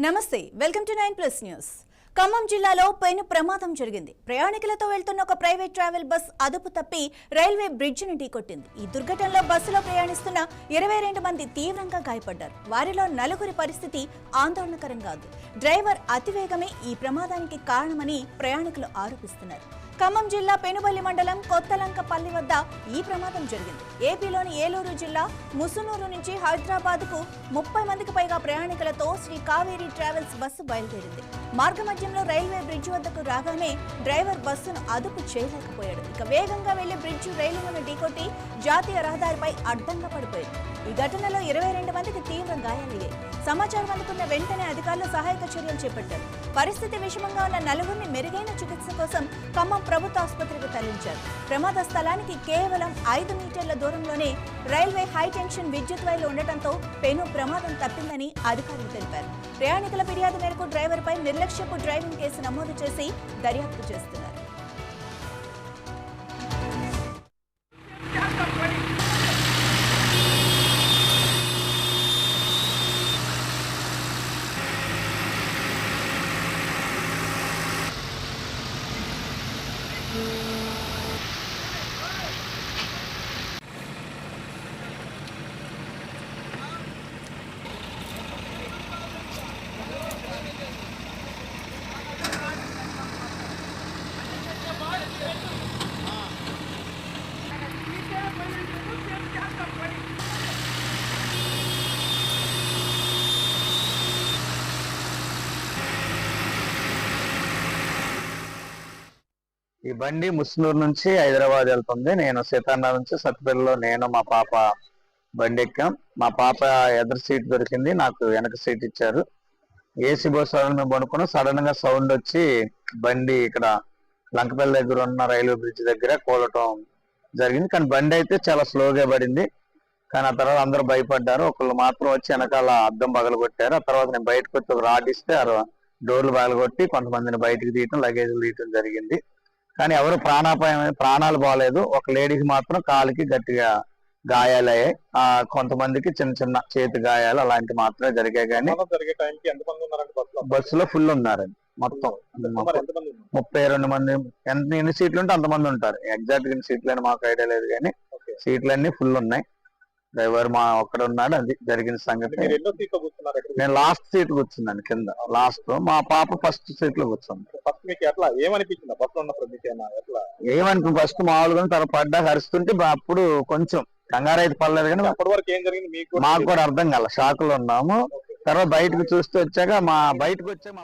నమస్తే welcome to 9+ news. Khammam జిల్లాలో పెను ప్రమాదం జరిగింది. ప్రయాణికులతో వెళ్తున్న ఒక ప్రైవేట్ ట్రావెల్ బస్ అదుపు తప్పి రైల్వే బ్రిడ్జిని ఢీకొట్టింది. ఈ దుర్ఘటనలో బస్సులో ప్రయాణిస్తున్న 22 మంది తీవ్రంగా గాయపడ్డారు. వారిలో 4 పరిస్థితి ఆందోళనకరంగా ఉంది. డ్రైవర్ అతివేగమే ఈ ప్రమాదానికి కారణమని ప్రయాణికులు ఆరోపిస్తున్నారు. ఖమ్మం జిల్లా పెనుబల్లి మండలం కొత్తలంకపల్లి వద్ద ఈ ప్రమాదం జరిగింది. ఏపీలోని ఏలూరు జిల్లా ముసునూరు నుంచి హైదరాబాద్కు 30 మందికి పైగా ప్రయాణికులతో శ్రీ కావేరీ ట్రావెల్స్ బస్సు బయలుదేరింది. మార్గమధ్యంలో రైల్వే బ్రిడ్జ్ వద్దకు రాగానే డ్రైవర్ బస్సును అదుపు చేయలేకపోయాడు. ఇక వేగంగా వెళ్లి బ్రిడ్జ్ రైలును ఢీకొట్టి జాతీయ రహదారిపై అడ్డంగా పడిపోయింది. ఈ ఘటనలో 22 మందికి తీవ్ర గాయాలయ్యాయి. సమాచారం అందుకున్న వెంటనే అధికారులు సహాయక చర్యలు చేపట్టారు. పరిస్థితి విషమంగా ఉన్న 4 మెరుగైన చికిత్స కోసం ఖమ్మం ప్రభుత్వ ఆసుపత్రికి తరలించారు. ప్రమాద స్థలానికి కేవలం 5 మీటర్ల దూరంలోనే రైల్వే హైటెన్షన్ విద్యుత్ వైర్లు ఉండటంతో పెను ప్రమాదం తప్పిందని అధికారులు తెలిపారు. ప్రయాణికుల ఫిర్యాదు మేరకు డ్రైవర్పై నిర్లక్ష్యపు డ్రైవింగ్ కేసు నమోదు చేసి దర్యాప్తు చేస్తున్నారు. ఈ బండి ముస్నూరు నుంచి హైదరాబాద్ వెళ్తుంది. నేను సీతాండ నుంచి సత్తుపల్లిలో నేను మా పాప బండి ఎక్కాం. మా పాప ఎదురు సీట్ దొరికింది, నాకు వెనక సీట్ ఇచ్చారు. ఏసీ బస్ మేము పడుకున్నాం. సడన్ గా సౌండ్ వచ్చి బండి ఇక్కడ లంకపల్లి దగ్గర ఉన్న రైల్వే బ్రిడ్జ్ దగ్గర కూలటం జరిగింది. కానీ బండి అయితే చాలా స్లోగా పడింది. కానీ ఆ తర్వాత అందరూ భయపడ్డారు. ఒకళ్ళు మాత్రం వచ్చి వెనకాల అద్దం పగలగొట్టారు. ఆ తర్వాత నేను బయటకు వచ్చి ఒక రాడ్ ఇస్తే డోర్లు పగలగొట్టి కొంతమందిని బయటకు తీయటం, లగేజ్లు తీయటం జరిగింది. కానీ ఎవరు ప్రాణాలు బాగాలేదు. ఒక లేడీకి మాత్రం కాలికి గట్టిగా గాయాలయ్యాయి. కొంతమందికి చిన్న చిన్న చేతి గాయాలు అలాంటి మాత్రమే జరిగాయి. కానీ బస్సులో ఫుల్ ఉన్నారండి. మొత్తం 32 మంది. ఎన్ని సీట్లు ఉంటే అంతమంది ఉంటారు. ఎగ్జాక్ట్ గా సీట్లు అని మాకు ఐడియా లేదు, కానీ సీట్లన్నీ ఫుల్ ఉన్నాయి. డ్రైవర్ మా ఒక్కడ ఉన్నాడు. అది జరిగిన సంగతి. నేను లాస్ట్ సీట్ కూర్చున్నాను, కింద లాస్ట్. మా పాప ఫస్ట్ సీట్ లో కూర్చుంది. ఏమనిపి ఫస్ట్ మామూలుగా తర్వాత పడ్డా కరుస్తుంటే అప్పుడు కొంచెం కంగారు అయితే పడలేదు. కానీ మాకు కూడా అర్థం కాల, షాక్ లో ఉన్నాము. తర్వాత బయటకు చూస్తూ వచ్చాక బయటకు వచ్చా మా